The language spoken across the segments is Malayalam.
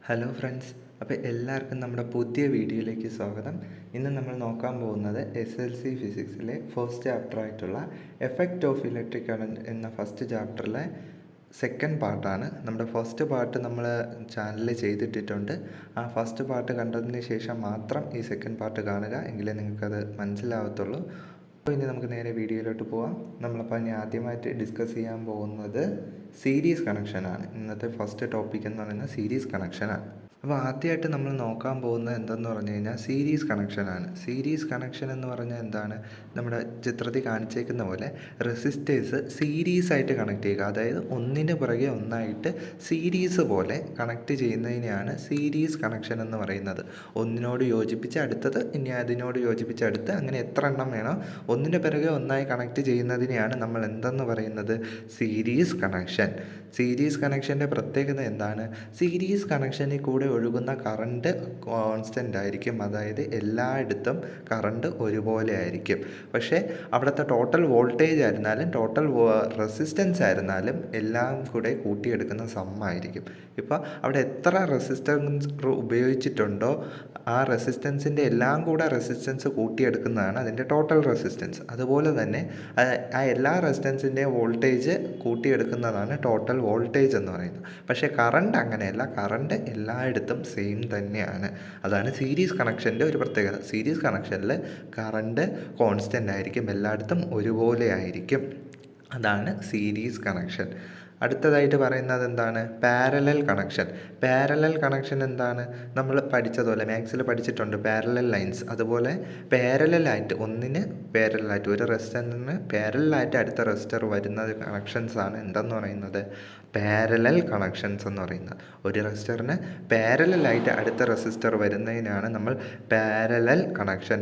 ഹലോ ഫ്രണ്ട്സ്, അപ്പോൾ എല്ലാവർക്കും നമ്മുടെ പുതിയ വീഡിയോയിലേക്ക് സ്വാഗതം. ഇന്ന് നമ്മൾ നോക്കാൻ പോകുന്നത് SLC ഫിസിക്സിലെ ഫസ്റ്റ് ചാപ്റ്ററായിട്ടുള്ള എഫക്റ്റ് ഓഫ് ഇലക്ട്രിക് കറണ്ട് എന്ന ഫസ്റ്റ് ചാപ്റ്ററിലെ സെക്കൻഡ് പാർട്ടാണ്. നമ്മുടെ ഫസ്റ്റ് പാർട്ട് നമ്മൾ ചാനലിൽ ചെയ്തിട്ടിട്ടുണ്ട്. ആ ഫസ്റ്റ് പാർട്ട് കണ്ടതിന് ശേഷം മാത്രം ഈ സെക്കൻഡ് പാർട്ട് കാണുക, എങ്കിലേ നിങ്ങൾക്കത് മനസ്സിലാവത്തുള്ളൂ. അപ്പോൾ ഇനി നമുക്ക് നേരെ വീഡിയോയിലോട്ട് പോവാം. നമ്മളപ്പോൾ ഇനി ആദ്യമായിട്ട് ഡിസ്കസ് ചെയ്യാൻ പോകുന്നത് സീരീസ് കണക്ഷനാണ്. ഇന്നത്തെ ഫസ്റ്റ് ടോപ്പിക് എന്ന് പറയുന്നത് സീരീസ് കണക്ഷനാണ്. അപ്പോൾ ആദ്യമായിട്ട് നമ്മൾ നോക്കാൻ പോകുന്നത് എന്തെന്ന് പറഞ്ഞു കഴിഞ്ഞാൽ സീരീസ് കണക്ഷനാണ്. സീരീസ് കണക്ഷൻ എന്ന് പറഞ്ഞാൽ എന്താണ്? നമ്മുടെ ചിത്രത്തിൽ കാണിച്ചേക്കുന്ന പോലെ റെസിസ്റ്റേഴ്സ് സീരീസ് ആയിട്ട് കണക്ട് ചെയ്യുക, അതായത് ഒന്നിന് പുറകെ ഒന്നായിട്ട് സീരീസ് പോലെ കണക്ട് ചെയ്യുന്നതിനെയാണ് സീരീസ് കണക്ഷൻ എന്ന് പറയുന്നത്. ഒന്നിനോട് യോജിപ്പിച്ച് അടുത്തത്, ഇനി അതിനോട് യോജിപ്പിച്ച് അടുത്ത്, അങ്ങനെ എത്ര എണ്ണം വേണോ ഒന്നിന് പിറകെ ഒന്നായി കണക്ട് ചെയ്യുന്നതിനെയാണ് നമ്മൾ എന്തെന്ന് പറയുന്നത്? Series connection. സീരീസ് കണക്ഷൻ്റെ പ്രത്യേകത എന്താണ്? സീരീസ് കണക്ഷനിൽ കൂടെ ഒഴുകുന്ന കറണ്ട് കോൺസ്റ്റൻ്റ് ആയിരിക്കും, അതായത് എല്ലായിടത്തും കറണ്ട് ഒരുപോലെ ആയിരിക്കും. പക്ഷേ അവിടുത്തെ ടോട്ടൽ വോൾട്ടേജ് ആയിരുന്നാലും ടോട്ടൽ റെസിസ്റ്റൻസ് ആയിരുന്നാലും എല്ലാം കൂടെ കൂട്ടിയെടുക്കുന്ന സമ്മായിരിക്കും. ഇപ്പോൾ അവിടെ എത്ര റെസിസ്റ്റൻസ് ഉപയോഗിച്ചിട്ടുണ്ടോ ആ റെസിസ്റ്റൻസിൻ്റെ എല്ലാം കൂടെ റെസിസ്റ്റൻസ് കൂട്ടിയെടുക്കുന്നതാണ് അതിൻ്റെ ടോട്ടൽ റെസിസ്റ്റൻസ്. അതുപോലെ തന്നെ ആ എല്ലാ റെസിസ്റ്റൻസിൻ്റെയും വോൾട്ടേജ് കൂട്ടിയെടുക്കുന്നതാണ് ടോട്ടൽ വോൾട്ടേജ് എന്ന് പറയുന്നത്. പക്ഷേ കറണ്ട് അങ്ങനെയല്ല, കറണ്ട് എല്ലായിടത്തും സെയിം തന്നെയാണ്. അതാണ് സീരീസ് കണക്ഷൻ്റെ ഒരു പ്രത്യേകത. സീരീസ് കണക്ഷനിൽ കറണ്ട് കോൺസ്റ്റൻ്റ് ആയിരിക്കും, എല്ലായിടത്തും ഒരുപോലെ ആയിരിക്കും. അതാണ് സീരീസ് കണക്ഷൻ. അടുത്തതായിട്ട് പറയുന്നത് എന്താണ്? Parallel connection. പാരലൽ കണക്ഷൻ എന്താണ്? നമ്മൾ പഠിച്ചതുപോലെ മാത്സിൽ പഠിച്ചിട്ടുണ്ട്, പാരലൽ ലൈൻസ്. അതുപോലെ പാരലലായിട്ട് ഒന്നിന് പാരലലായിട്ട് ഒരു റെസിസ്റ്ററിന് പാരലലായിട്ട് അടുത്ത റെസിസ്റ്റർ വരുന്ന കണക്ഷൻസാണ് എന്തെന്ന് പറയുന്നത്? പാരലൽ കണക്ഷൻസ് എന്ന് പറയുന്നത്. ഒരു റെസിസ്റ്ററിന് പാരലലായിട്ട് അടുത്ത റെസിസ്റ്റർ വരുന്നതിനാണ് നമ്മൾ പാരലൽ കണക്ഷൻ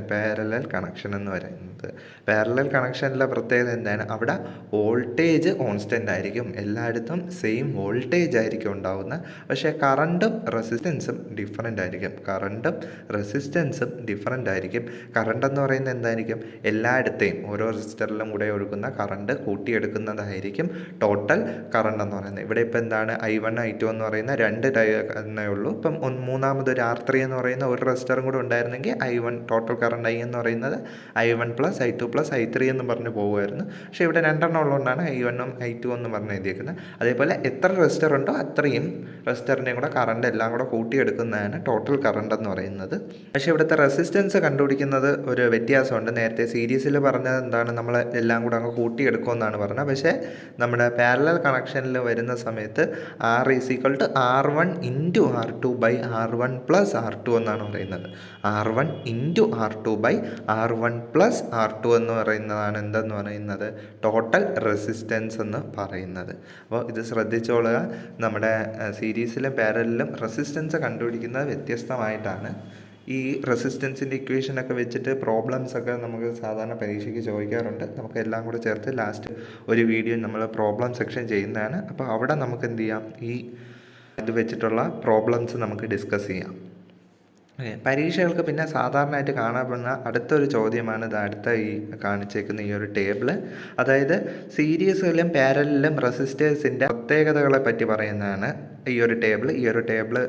എന്ന് പറയുന്നത്. പാരലൽ കണക്ഷനിലെ പ്രത്യേകത എന്താണ്? അവിടെ വോൾട്ടേജ് കോൺസ്റ്റൻ്റ് ആയിരിക്കും, എല്ലായിടത്തും സെയിം വോൾട്ടേജ് ആയിരിക്കും ഉണ്ടാവുന്നത്. പക്ഷേ കറണ്ടും റെസിസ്റ്റൻസും ഡിഫറൻ്റ് ആയിരിക്കും. കറണ്ട് എന്ന് പറയുന്നത് എന്തായിരിക്കും? എല്ലായിടത്തെയും ഓരോ റെസിസ്റ്ററിലും കൂടെ ഒഴുകുന്ന കറണ്ട് കൂട്ടിയെടുക്കുന്നതായിരിക്കും ടോട്ടൽ കറണ്ട് എന്ന് പറയുന്നത്. ഇവിടെ ഇപ്പോൾ എന്താണ്? I1 I2 എന്ന് പറയുന്ന രണ്ട് എന്നേ ഉള്ളൂ. ഇപ്പം മൂന്നാമതൊരു R3 എന്ന് പറയുന്ന ഒരു റെസിസ്റ്ററും കൂടെ ഉണ്ടായിരുന്നെങ്കിൽ I1 ടോട്ടൽ കറണ്ട് I എന്ന് പറയുന്നത് I1 + I2 + I3 എന്ന് പറഞ്ഞ് പോകുമായിരുന്നു. പക്ഷേ ഇവിടെ രണ്ടെണ്ണം ഉള്ളതുകൊണ്ടാണ് I1ഉം I2 എന്ന് പറഞ്ഞ് എഴുതിയിരിക്കുന്നത്. അതേപോലെ എത്ര റെസിസ്റ്റർ ഉണ്ടോ അത്രയും റെസിസ്റ്ററിൻ്റെയും കൂടെ കറണ്ട് എല്ലാം കൂടെ കൂട്ടിയെടുക്കുന്നതാണ് ടോട്ടൽ കറണ്ട് എന്ന് പറയുന്നത്. പക്ഷേ ഇവിടുത്തെ റെസിസ്റ്റൻസ് കണ്ടുപിടിക്കുന്നത് ഒരു വ്യത്യാസമുണ്ട്. നേരത്തെ സീരീസിൽ പറഞ്ഞത് എന്താണ്? നമ്മൾ എല്ലാം കൂടെ അങ്ങ് കൂട്ടിയെടുക്കുമെന്നാണ് പറഞ്ഞത്. പക്ഷേ നമ്മുടെ പാരലൽ കണക്ഷനിൽ വരുന്ന സമയത്ത് R = R1 × R2 / R1 + R2 എന്നാണ് പറയുന്നത്. R1 × R2 / R1 + R2 എന്ന് പറയുന്നതാണ് എന്തെന്ന് പറയുന്നത്? ടോട്ടൽ റെസിസ്റ്റൻസ് എന്ന് പറയുന്നത്. അപ്പോൾ ഇത് ശ്രദ്ധിച്ചോളുക. നമ്മുടെ സീരീസിലും പാരലലിലും റെസിസ്റ്റൻസ് കണ്ടുപിടിക്കുന്നത് വ്യത്യസ്തമായിട്ടാണ്. ഈ റെസിസ്റ്റൻസിൻ്റെ ഇക്വേഷനൊക്കെ വെച്ചിട്ട് പ്രോബ്ലംസൊക്കെ നമുക്ക് സാധാരണ പരീക്ഷയ്ക്ക് ചോദിക്കാറുണ്ട്. നമുക്ക് എല്ലാം കൂടെ ചേർത്ത് ലാസ്റ്റ് ഒരു വീഡിയോ നമ്മൾ പ്രോബ്ലം സെക്ഷൻ ചെയ്യുന്നതാണ്. അപ്പോൾ അവിടെ നമുക്ക് എന്ത് ചെയ്യാം? ഈ ഇത് വെച്ചിട്ടുള്ള പ്രോബ്ലംസ് നമുക്ക് ഡിസ്കസ് ചെയ്യാം. പരീക്ഷകൾക്ക് പിന്നെ സാധാരണയായിട്ട് കാണപ്പെടുന്ന അടുത്തൊരു ചോദ്യമാണ് ഇത് അടുത്ത ഈ കാണിച്ചേക്കുന്ന ഈ ഒരു ടേബിള്. അതായത് സീരീസിലും പാരലലിലും റെസിസ്റ്റേഴ്സിൻ്റെ പ്രത്യേകതകളെ പറ്റി പറയുന്നതാണ് ഈ ഒരു ടേബിള്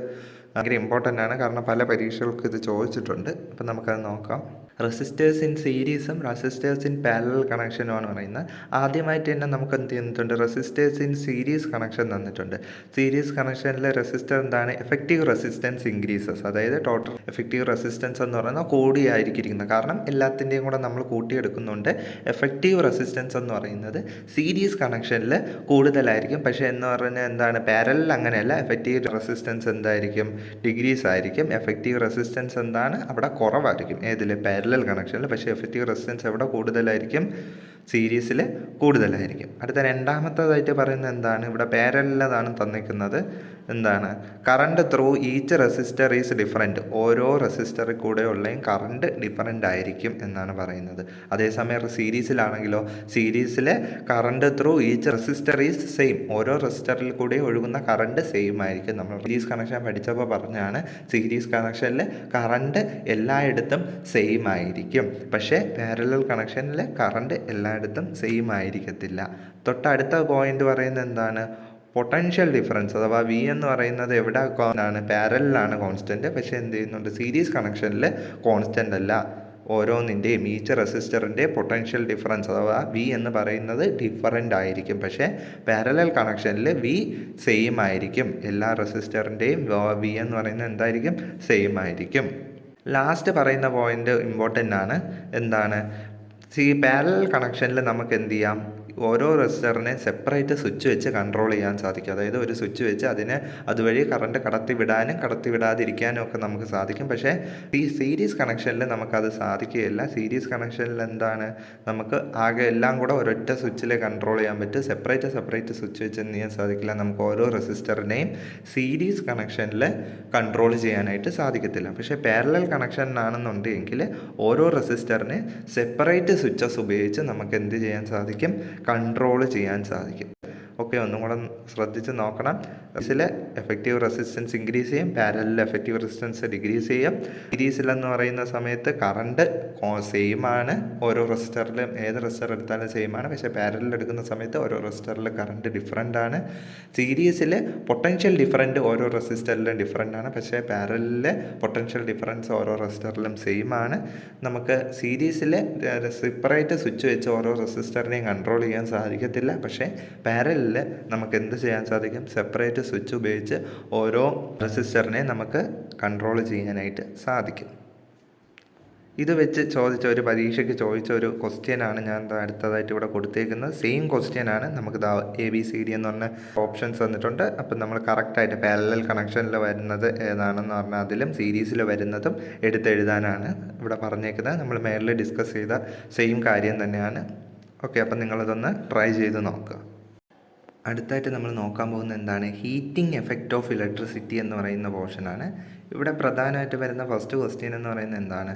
ഭയങ്കര ഇമ്പോർട്ടൻ്റ് ആണ്, കാരണം പല പരീക്ഷകൾക്ക് ഇത് ചോദിച്ചിട്ടുണ്ട്. അപ്പം നമുക്കത് നോക്കാം. റെസിസ്റ്റേഴ്സ് ഇൻ സീരീസും റെസിസ്റ്റേഴ്സ് ഇൻ പാരലൽ കണക്ഷനുമാണ് പറയുന്നത്. ആദ്യമായിട്ട് തന്നെ നമുക്ക് എന്ത് ചെയ്യുന്നുണ്ട്? റെസിസ്റ്റേഴ്സ് ഇൻ സീരീസ് കണക്ഷൻ തന്നിട്ടുണ്ട്. സീരീസ് കണക്ഷനിലെ റെസിസ്റ്റർ എന്താണ്? എഫക്റ്റീവ് റെസിസ്റ്റൻസ് ഇൻക്രീസസ്, അതായത് ടോട്ടൽ എഫക്റ്റീവ് റെസിസ്റ്റൻസ് എന്ന് പറയുന്നത് കൂടിയായിരിക്കുന്നത്. കാരണം എല്ലാത്തിൻ്റെയും കൂടെ നമ്മൾ കൂട്ടിയെടുക്കുന്നുണ്ട്. എഫക്റ്റീവ് റെസിസ്റ്റൻസ് എന്ന് പറയുന്നത് സീരീസ് കണക്ഷനിൽ കൂടുതലായിരിക്കും. പക്ഷേ എന്ന് പറഞ്ഞാൽ എന്താണ്? പാരലൽ അങ്ങനെയല്ല. എഫക്റ്റീവ് റെസിസ്റ്റൻസ് എന്തായിരിക്കും? ഡിഗ്രീസ് ആയിരിക്കും. എഫക്റ്റീവ് റെസിസ്റ്റൻസ് എന്താണ്? അവിടെ കുറവായിരിക്കും. ഏതിൽ? പാരലൽ കണക്ഷനിൽ. പക്ഷേ എഫക്റ്റീവ് റെസിസ്റ്റൻസ് എവിടെ കൂടുതലായിരിക്കും? സീരീസിൽ കൂടുതലായിരിക്കും. അടുത്ത രണ്ടാമത്തേതായിട്ട് പറയുന്നത് എന്താണ്? ഇവിടെ പാരലലാണ് തന്നിരിക്കുന്നത്. എന്താണ്? Current through each resistor is different. ഓരോ റെസിസ്റ്ററിൽ കൂടെ ഉള്ളയും കറണ്ട് ഡിഫറെൻ്റ് ആയിരിക്കും എന്നാണ് പറയുന്നത്. അതേസമയം സീരീസിലാണെങ്കിലോ, സീരീസിലെ current through each resistor is same. ഓരോ റെസിസ്റ്ററിൽ കൂടെ ഒഴുകുന്ന കറണ്ട് സെയിം ആയിരിക്കും. നമ്മൾ സീരീസ് കണക്ഷൻ പഠിച്ചപ്പോൾ പറഞ്ഞാണ് സീരീസ് കണക്ഷനിൽ കറണ്ട് എല്ലായിടത്തും സെയിം ആയിരിക്കും. പക്ഷേ പാരലൽ കണക്ഷനിൽ കറണ്ട് എല്ലായിടത്തും സെയിം ആയിരിക്കത്തില്ല. തൊട്ടടുത്ത പോയിന്റ് പറയുന്നത് എന്താണ്? പൊട്ടൻഷ്യൽ ഡിഫറൻസ് അഥവാ വി എന്ന് പറയുന്നത് എവിടെ ആണ് പാരലിലാണ് കോൺസ്റ്റൻറ്റ്. പക്ഷേ എന്ത് ചെയ്യുന്നുണ്ട്, സീരീസ് കണക്ഷനിൽ കോൺസ്റ്റൻ്റ് അല്ല. ഓരോന്നിൻ്റെയും ഈച്ച് റെസിസ്റ്ററിൻ്റെ പൊട്ടൻഷ്യൽ ഡിഫറൻസ് അഥവാ വി എന്ന് പറയുന്നത് ഡിഫറൻ്റ് ആയിരിക്കും. പക്ഷേ പാരലൽ കണക്ഷനിൽ വി സെയിം ആയിരിക്കും. എല്ലാ റെസിസ്റ്ററിൻ്റെയും വി എന്ന് പറയുന്നത് എന്തായിരിക്കും, സെയിം ആയിരിക്കും. ലാസ്റ്റ് പറയുന്ന പോയിൻ്റ് ഇമ്പോർട്ടൻ്റ് ആണ്. എന്താണ്, പാരലൽ കണക്ഷനിൽ നമുക്ക് എന്ത് ചെയ്യാം, ഓരോ റെസിസ്റ്ററിനെ സെപ്പറേറ്റ് സ്വിച്ച് വെച്ച് കൺട്രോൾ ചെയ്യാൻ സാധിക്കും. അതായത് ഒരു സ്വിച്ച് വെച്ച് അതിനെ അതുവഴി കറണ്ട് കടത്തിവിടാനും കടത്തിവിടാതിരിക്കാനും ഒക്കെ നമുക്ക് സാധിക്കും. പക്ഷേ ഈ സീരീസ് കണക്ഷനിൽ നമുക്കത് സാധിക്കുകയില്ല. സീരീസ് കണക്ഷനിൽ എന്താണ്, നമുക്ക് ആകെ എല്ലാം കൂടെ ഒരൊറ്റ സ്വിച്ചിൽ കൺട്രോൾ ചെയ്യാൻ പറ്റും. സെപ്പറേറ്റ് സ്വിച്ച് വെച്ച് എന്ത് ചെയ്യാൻ സാധിക്കില്ല, നമുക്ക് ഓരോ റെസിസ്റ്ററിനെയും സീരീസ് കണക്ഷനിൽ കൺട്രോൾ ചെയ്യാനായിട്ട് സാധിക്കത്തില്ല. പക്ഷേ പാരലൽ കണക്ഷനിലാണെന്നുണ്ടെങ്കിൽ ഓരോ റെസിസ്റ്ററിനെ സെപ്പറേറ്റ് സ്വിച്ചസ് ഉപയോഗിച്ച് നമുക്ക് എന്ത് ചെയ്യാൻ സാധിക്കും, കൺട്രോൾ ചെയ്യാൻ സാധിക്കും. ഓക്കെ, ഒന്നും കൂടെ ശ്രദ്ധിച്ച് നോക്കണം. സീരീസിൽ എഫക്റ്റീവ് റെസിസ്റ്റൻസ് ഇൻക്രീസ് ചെയ്യും, പാരലൽ എഫക്റ്റീവ് റെസിസ്റ്റൻസ് ഡിക്രീസ് ചെയ്യും. സീരീസിലെന്ന് പറയുന്ന സമയത്ത് കറണ്ട് സെയിം ആണ്, ഓരോ റെസിസ്റ്ററിലും ഏത് റെസിസ്റ്റർ എടുത്താലും സെയിം ആണ്. പക്ഷേ പാരലൽ എടുക്കുന്ന സമയത്ത് ഓരോ റെസിസ്റ്ററിൽ കറണ്ട് ഡിഫറൻ്റ് ആണ്. സീരീസിൽ പൊട്ടൻഷ്യൽ ഡിഫറൻറ്റ് ഓരോ റെസിസ്റ്ററിലും ഡിഫറൻ്റ് ആണ്. പക്ഷേ പാരലിൽ പൊട്ടൻഷ്യൽ ഡിഫറൻസ് ഓരോ റെസിസ്റ്ററിലും സെയിം ആണ്. നമുക്ക് സീരീസിൽ സെപ്പറേറ്റ് സ്വിച്ച് വെച്ച് ഓരോ റെസിസ്റ്ററിനെയും കൺട്രോൾ ചെയ്യാൻ സാധിക്കത്തില്ല. പക്ഷേ പാരലിൽ നമുക്ക് എന്ത് ചെയ്യാൻ സാധിക്കും, സെപ്പറേറ്റ് സ്വിച്ച് ഉപയോഗിച്ച് ഓരോ റെസിസ്റ്ററിനെ നമുക്ക് കൺട്രോൾ ചെയ്യാനായിട്ട് സാധിക്കും. ഇത് വെച്ച് ഒരു പരീക്ഷയ്ക്ക് ചോദിച്ച ഒരു ക്വസ്റ്റ്യനാണ് ഞാൻ അടുത്തതായിട്ട് ഇവിടെ കൊടുത്തേക്കുന്നത്. സെയിം ക്വസ്റ്റ്യനാണ്. നമുക്ക് ABCD എന്ന് പറഞ്ഞ ഓപ്ഷൻസ് തന്നിട്ടുണ്ട്. അപ്പം നമ്മൾ കറക്റ്റായിട്ട് പാരലൽ കണക്ഷനിൽ വരുന്നത് ഏതാണെന്ന് പറഞ്ഞാൽ അതിലും സീരീസിൽ വരുന്നതും എടുത്തെഴുതാനാണ് ഇവിടെ പറഞ്ഞേക്കുന്നത്. നമ്മൾ മേളിൽ ഡിസ്കസ് ചെയ്ത സെയിം കാര്യം തന്നെയാണ്. ഓക്കെ, അപ്പം നിങ്ങളിതൊന്ന് ട്രൈ ചെയ്ത് നോക്കുക. അടുത്തായിട്ട് നമ്മൾ നോക്കാൻ പോകുന്നത് എന്താണ്, ഹീറ്റിംഗ് എഫക്റ്റ് ഓഫ് ഇലക്ട്രിസിറ്റി എന്ന് പറയുന്ന പോർഷനാണ്. ഇവിടെ പ്രധാനമായിട്ട് വരുന്ന ഫസ്റ്റ് ക്വസ്റ്റ്യൻ എന്ന് പറയുന്നത് എന്താണ്,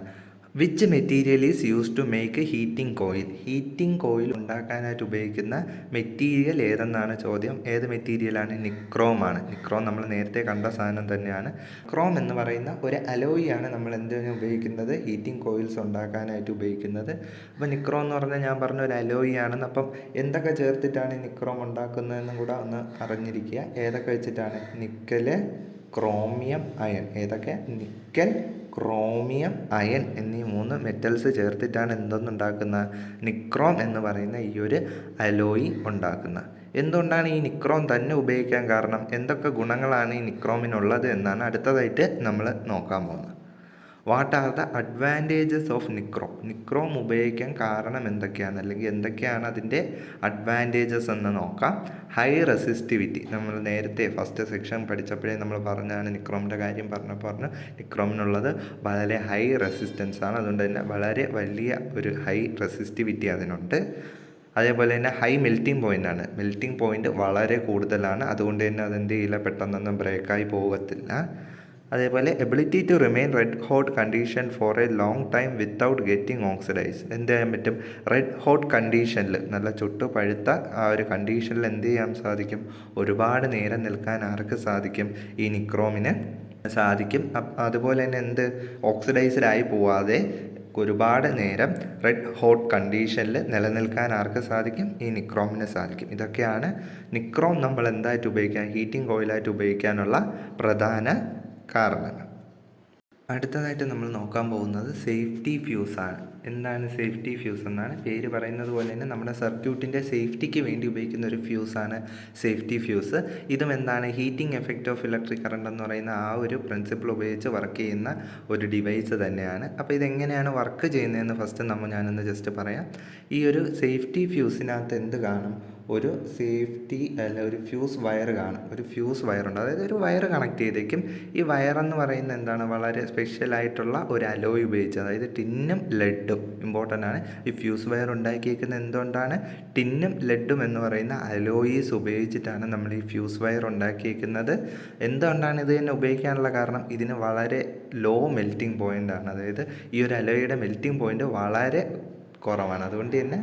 which material is use to make heating coil. Heating coil ഉണ്ടാക്കാനായിട്ട് ഉപയോഗിക്കുന്ന മെറ്റീരിയൽ ഏതെന്നാണ് ചോദ്യം. ഏത് മെറ്റീരിയലാണ്, നിക്രോം ആണ്. നിക്രോം നമ്മൾ നേരത്തെ കണ്ട സാധനം തന്നെയാണ്. നിക്രോം എന്ന് പറയുന്ന ഒരു അലോയിയാണ് നമ്മൾ എന്തിനു ഉപയോഗിക്കുന്നത്, ഹീറ്റിംഗ് കോയിൽസ് ഉണ്ടാക്കാനായിട്ട് ഉപയോഗിക്കുന്നത്. അപ്പോൾ നിക്രോം എന്ന് പറഞ്ഞാൽ ഞാൻ പറഞ്ഞ ഒരു അലോയി ആണെന്ന്. അപ്പം എന്തൊക്കെ ചേർത്തിട്ടാണ് നിക്രോം ഉണ്ടാക്കുന്നതെന്നും കൂടെ ഒന്ന് അറിഞ്ഞിരിക്കുക. ഏതൊക്കെ വെച്ചിട്ടാണ്, നിക്കല്, ക്രോമിയം, അയൺ. ഏതൊക്കെ, നിക്കൽ, ക്രോമിയം, അയൺ എന്നീ 3 മെറ്റൽസ് ചേർത്തിട്ടാണ് എന്തൊന്നുണ്ടാക്കുന്നത്, നിക്രോം എന്ന് പറയുന്ന ഈ ഒരു അലോയി ഉണ്ടാക്കുന്നത്. എന്തുകൊണ്ടാണ് ഈ നിക്രോം തന്നെ ഉപയോഗിക്കാൻ കാരണം, എന്തൊക്കെ ഗുണങ്ങളാണ് ഈ നിക്രോമിനുള്ളത് എന്നാണ് അടുത്തതായിട്ട് നമ്മൾ നോക്കാൻ പോകുന്നത്. What are the advantages of nichrome. Nichrome ഉപയോഗിക്കാൻ കാരണം എന്തൊക്കെയാണ്, അല്ലെങ്കിൽ എന്തൊക്കെയാണ് അതിൻ്റെ അഡ്വാൻറ്റേജസ് എന്ന് നോക്കാം. ഹൈ റെസിസ്റ്റിവിറ്റി, നമ്മൾ നേരത്തെ ഫസ്റ്റ് സെക്ഷൻ പഠിച്ചപ്പോഴേ നമ്മൾ പറഞ്ഞാണ്, നിക്രോമിൻ്റെ കാര്യം പറഞ്ഞപ്പോൾ നിക്രോമിനുള്ളത് വളരെ ഹൈ റെസിസ്റ്റൻസ് ആണ്. അതുകൊണ്ട് തന്നെ വളരെ വലിയ ഒരു ഹൈ റെസിസ്റ്റിവിറ്റി അതിനുണ്ട്. അതേപോലെ തന്നെ ഹൈ മെൽറ്റിംഗ് പോയിൻ്റ് ആണ്. മെൽറ്റിംഗ് പോയിൻ്റ് വളരെ കൂടുതലാണ്. അതുകൊണ്ട് തന്നെ അതെന്ത് ചെയ്യില്ല, പെട്ടെന്നൊന്നും ബ്രേക്കായി പോകത്തില്ല. അതേപോലെ ability to remain red hot condition for a long time without getting oxidise. എന്ത് ചെയ്യാൻ പറ്റും, റെഡ് ഹോട്ട് കണ്ടീഷനിൽ, നല്ല ചുട്ടു പഴുത്ത ആ ഒരു കണ്ടീഷനിൽ എന്ത് ചെയ്യാൻ സാധിക്കും, ഒരുപാട് നേരം നിൽക്കാൻ ആർക്ക് സാധിക്കും, ഈ നിക്രോമിന് സാധിക്കും. അതുപോലെ തന്നെ ഓക്സിഡൈസ്ഡായി പോവാതെ ഒരുപാട് നേരം റെഡ് ഹോട്ട് കണ്ടീഷനിൽ നിലനിൽക്കാൻ ആർക്ക് സാധിക്കും, ഈ നിക്രോമിന് സാധിക്കും. ഇതൊക്കെയാണ് നിക്രോം നമ്മൾ എന്തായിട്ട് ഉപയോഗിക്കാൻ, ഹീറ്റിംഗ് കോയിലായിട്ട് ഉപയോഗിക്കാനുള്ള പ്രധാന കാരണങ്ങൾ. അടുത്തതായിട്ട് നമ്മൾ നോക്കാൻ പോകുന്നത് സേഫ്റ്റി ഫ്യൂസാണ്. എന്താണ് സേഫ്റ്റി ഫ്യൂസ് എന്നാണ് പേര് പറയുന്നത് പോലെ തന്നെ നമ്മുടെ സർക്യൂട്ടിൻ്റെ സേഫ്റ്റിക്ക് വേണ്ടി ഉപയോഗിക്കുന്ന ഒരു ഫ്യൂസാണ് സേഫ്റ്റി ഫ്യൂസ്. ഇതും എന്താണ്, heating effect of electric current എന്ന് പറയുന്ന ആ ഒരു പ്രിൻസിപ്പിൾ ഉപയോഗിച്ച് വർക്ക് ചെയ്യുന്ന ഒരു ഡിവൈസ് തന്നെയാണ്. അപ്പോൾ ഇതെങ്ങനെയാണ് വർക്ക് ചെയ്യുന്നതെന്ന് ഫസ്റ്റ് ഞാനൊന്ന് ജസ്റ്റ് പറയാം. ഈ ഒരു സേഫ്റ്റി ഫ്യൂസിനകത്ത് എന്ത് കാണും, ഒരു ഒരു ഫ്യൂസ് വയർ കാണും. ഒരു ഫ്യൂസ് വയറുണ്ട്, അതായത് ഒരു വയർ കണക്ട് ചെയ്തേക്കും. ഈ വയറെന്ന് പറയുന്നത് എന്താണ്, വളരെ സ്പെഷ്യലായിട്ടുള്ള ഒരു അലോയ് ഉപയോഗിച്ച്, അതായത് ടിന്നും ലെഡും ഇമ്പോർട്ടൻ്റ് ആണ്. ഈ ഫ്യൂസ് വയർ ഉണ്ടാക്കിയേക്കുന്നത് എന്തുകൊണ്ടാണ്, ടിന്നും ലെഡും എന്ന് പറയുന്ന അലോയീസ് ഉപയോഗിച്ചിട്ടാണ് നമ്മൾ ഈ ഫ്യൂസ് വയർ ഉണ്ടാക്കിയേക്കുന്നത്. എന്തുകൊണ്ടാണ് ഇത് തന്നെ ഉപയോഗിക്കാനുള്ള കാരണം, ഇതിന് വളരെ ലോ മെൽറ്റിംഗ് പോയിൻ്റ് ആണ്. അതായത് ഈ ഒരു അലോയുടെ മെൽറ്റിംഗ് പോയിൻ്റ് വളരെ കുറവാണ്. അതുകൊണ്ട് തന്നെ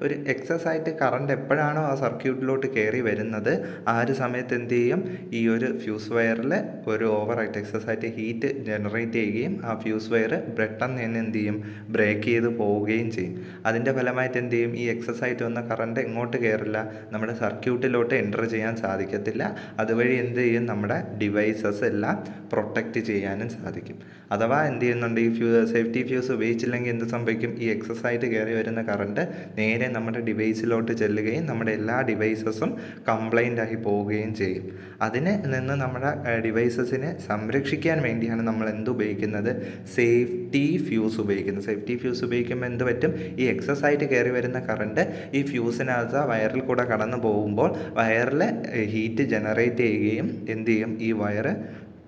ഒരു എക്സസ് ആയിട്ട് കറണ്ട് എപ്പോഴാണോ ആ സർക്യൂട്ടിലോട്ട് കയറി വരുന്നത് ആ ഒരു സമയത്ത് എന്ത് ചെയ്യും, ഈ ഒരു ഫ്യൂസ് വയറിൽ ഒരു ഓവറായിട്ട് എക്സസ് ആയിട്ട് ഹീറ്റ് ജനറേറ്റ് ചെയ്യുകയും ആ ഫ്യൂസ് വയർ പെട്ടെന്ന് തന്നെ എന്ത് ചെയ്യും, ബ്രേക്ക് ചെയ്ത് പോവുകയും ചെയ്യും. അതിൻ്റെ ഫലമായിട്ട് എന്ത് ചെയ്യും, ഈ എക്സസ് ആയിട്ട് വന്ന കറണ്ട് എങ്ങോട്ട് കയറില്ല, നമ്മുടെ സർക്യൂട്ടിലോട്ട് എൻ്റർ ചെയ്യാൻ സാധിക്കത്തില്ല. അതുവഴി എന്ത് ചെയ്യും, നമ്മുടെ ഡിവൈസസ് എല്ലാം പ്രൊട്ടക്റ്റ് ചെയ്യാനും സാധിക്കും. അഥവാ എന്ത് ചെയ്യുന്നുണ്ട്, ഈ സേഫ്റ്റി ഫ്യൂസ് ഉപയോഗിച്ചില്ലെങ്കിൽ എന്ത് സംഭവിക്കും, ഈ എക്സസ് ആയിട്ട് കയറി വരുന്ന കറണ്ട് നേരെ നമ്മുടെ ഡിവൈസിലോട്ട് ചെല്ലുകയും നമ്മുടെ എല്ലാ ഡിവൈസസും കംപ്ലൈൻ്റ് ആയി പോവുകയും ചെയ്യും. അതിന് നിന്ന് നമ്മുടെ ഡിവൈസസിനെ സംരക്ഷിക്കാൻ വേണ്ടിയാണ് നമ്മൾ എന്ത് ഉപയോഗിക്കുന്നത്, സേഫ്റ്റി ഫ്യൂസ് ഉപയോഗിക്കുന്നത്. സേഫ്റ്റി ഫ്യൂസ് ഉപയോഗിക്കുമ്പോൾ എന്ത് പറ്റും, ഈ എക്സസ് ആയിട്ട് കയറി വരുന്ന കറണ്ട് ഈ ഫ്യൂസിനകത്ത് വയറിൽ കൂടെ കടന്നു പോകുമ്പോൾ വയറിൽ ഹീറ്റ് ജനറേറ്റ് ചെയ്യുകയും എന്ത് ചെയ്യും, ഈ വയറ്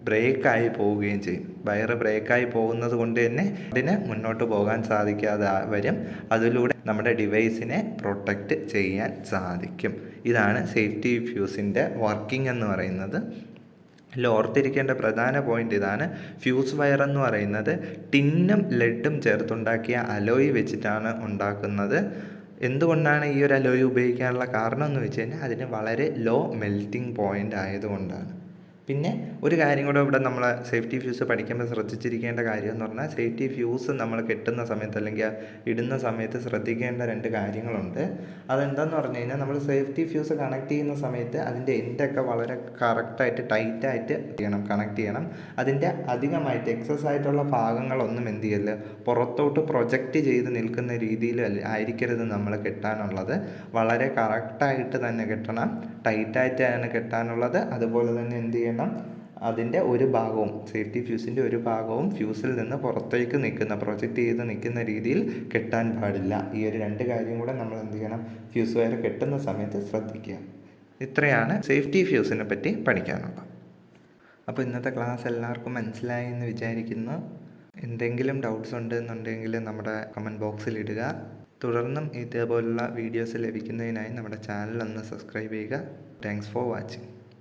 ബ്രേക്കായി പോവുകയും ചെയ്യും. വയറ് ബ്രേക്കായി പോകുന്നത് കൊണ്ട് തന്നെ അതിന് മുന്നോട്ട് പോകാൻ സാധിക്കാതെ വരും. അതിലൂടെ നമ്മുടെ ഡിവൈസിനെ പ്രൊട്ടക്റ്റ് ചെയ്യാൻ സാധിക്കും. ഇതാണ് സേഫ്റ്റി ഫ്യൂസിൻ്റെ വർക്കിംഗ് എന്ന് പറയുന്നത്. ഇതിൽ ഓർത്തിരിക്കേണ്ട പ്രധാന പോയിന്റ് ഇതാണ്, ഫ്യൂസ് വയർ എന്ന് പറയുന്നത് ടിന്നും ലെഡും ചേർത്തുണ്ടാക്കിയ അലോയ് വെച്ചിട്ടാണ് ഉണ്ടാക്കുന്നത്. എന്തുകൊണ്ടാണ് ഈ ഒരു അലോയ് ഉപയോഗിക്കാനുള്ള കാരണം എന്ന് വെച്ച് കഴിഞ്ഞാൽ അതിന് വളരെ ലോ മെൽറ്റിംഗ് പോയിൻ്റ് ആയതുകൊണ്ടാണ്. പിന്നെ ഒരു കാര്യം കൂടെ ഇവിടെ നമ്മൾ സേഫ്റ്റി ഫ്യൂസ് പഠിക്കുമ്പോൾ ശ്രദ്ധിച്ചിരിക്കേണ്ട കാര്യം എന്ന് പറഞ്ഞാൽ, സേഫ്റ്റി ഫ്യൂസ് നമ്മൾ കെട്ടുന്ന സമയത്ത് അല്ലെങ്കിൽ ഇടുന്ന സമയത്ത് ശ്രദ്ധിക്കേണ്ട 2 കാര്യങ്ങളുണ്ട്. അതെന്താണെന്ന് പറഞ്ഞു കഴിഞ്ഞാൽ, നമ്മൾ സേഫ്റ്റി ഫ്യൂസ് കണക്ട് ചെയ്യുന്ന സമയത്ത് അതിൻ്റെ എൻഡൊക്കെ വളരെ കറക്റ്റായിട്ട് ടൈറ്റായിട്ട് കണക്ട് ചെയ്യണം. അതിൻ്റെ അധികമായിട്ട് എക്സസ് ആയിട്ടുള്ള ഭാഗങ്ങളൊന്നും എന്ത് ചെയ്യല്ല, പുറത്തോട്ട് പ്രൊജക്റ്റ് ചെയ്ത് നിൽക്കുന്ന രീതിയിൽ ആയിരിക്കരുത് നമ്മൾ കെട്ടാനുള്ളത്. വളരെ കറക്റ്റായിട്ട് തന്നെ കെട്ടണം, ടൈറ്റായിട്ടാണ് കെട്ടാനുള്ളത്. അതുപോലെ തന്നെ എന്ത് ചെയ്യണം, അതിൻ്റെ ഒരു ഭാഗവും സേഫ്റ്റി ഫ്യൂസിൻ്റെ ഒരു ഭാഗവും ഫ്യൂസിൽ നിന്ന് പുറത്തേക്ക് നിൽക്കുന്ന പ്രൊജക്റ്റ് ചെയ്ത് നിൽക്കുന്ന രീതിയിൽ കെട്ടാൻ പാടില്ല. ഈ ഒരു 2 കാര്യം കൂടെ നമ്മൾ എന്ത് ചെയ്യണം, ഫ്യൂസ് വയർ കെട്ടുന്ന സമയത്ത് ശ്രദ്ധിക്കുക. ഇത്രയാണ് സേഫ്റ്റി ഫ്യൂസിനെ പറ്റി പഠിക്കാനുള്ളത്. അപ്പോൾ ഇന്നത്തെ ക്ലാസ് എല്ലാവർക്കും മനസ്സിലായി എന്ന് വിചാരിക്കുന്നു. എന്തെങ്കിലും ഡൗട്ട്സ് ഉണ്ടെന്നുണ്ടെങ്കിൽ നമ്മുടെ കമൻറ്റ് ബോക്സിൽ ഇടുക. തുടർന്നും ഇതേപോലുള്ള വീഡിയോസ് ലഭിക്കുന്നതിനായി നമ്മുടെ ചാനൽ ഒന്ന് സബ്സ്ക്രൈബ് ചെയ്യുക. Thanks for watching.